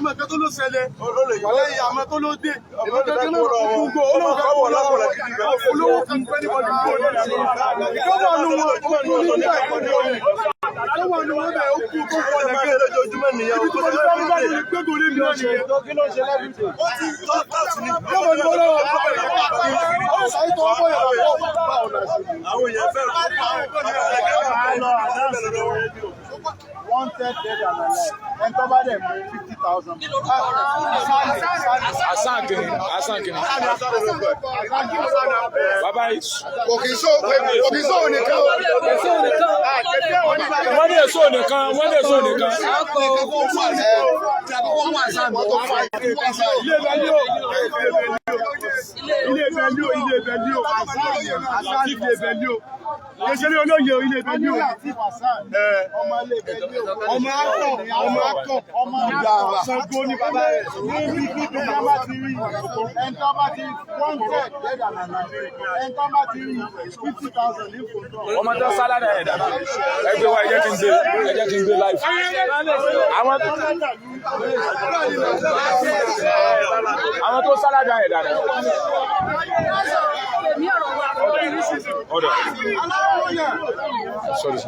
àmọ́ kan tó ló ṣẹlẹ̀ lẹ́yìn àmọ́ tó ló dé èmi kankan náà gbogbo olówó kan fẹ́ ní bọ́dí gbogbo ìjọba ọ̀nù wọn ó kú nígbà ìkọ́ni ọ̀nì ìjọba ọ̀nù wọn bẹ̀ ó kú tó kọ́ lẹ́gbẹ̀ẹ́ lójoojúmọ́ nìyẹn ibi tí mo ti fẹ́ mú báyìí gbégbó lé mi náà nìyẹn kí ló ṣe lẹ́bí ó ti tọ́tù ní ìjọba ọ̀nù wọn lọ́wọ́ àwọn èèyàn fẹ́ wanted dead and alive. And cover them 50,000. Asankini. Baba is. Okay, so nìkan. Wọ́n ní èso nìkan. Ilé Belio. Ìṣẹ́lẹ̀ olóyè ilé Belio. Ọmọ akọ̀, Ṣàngó ní bàbá rẹ̀. Ẹ̀ńtọ́ bá ti rí 50,000 ní fòtò. Ọmọ tó sáládà ẹ̀dá. Ẹgbẹ́ wa ẹ jẹ́ kí n gbé live. Àwọn tó sáládà ẹ̀dá rẹ̀. Order. Sorry.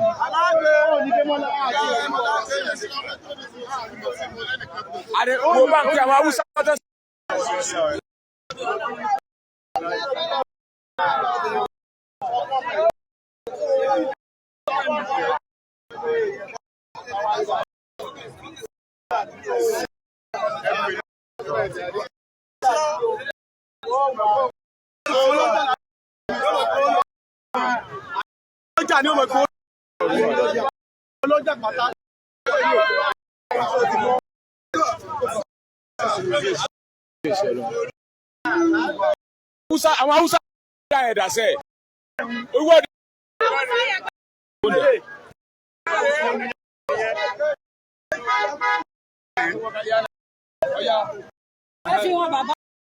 Ade o bank ya wa Hausa ta ọjà ni ó mọ̀ pé ọlọ́jà pátá. Àwọn Hausa dá ẹ̀dá sẹ́ owó ọdún.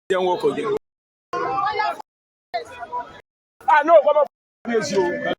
Jẹun ọkọ̀ jẹ. No, come on. Yes, you.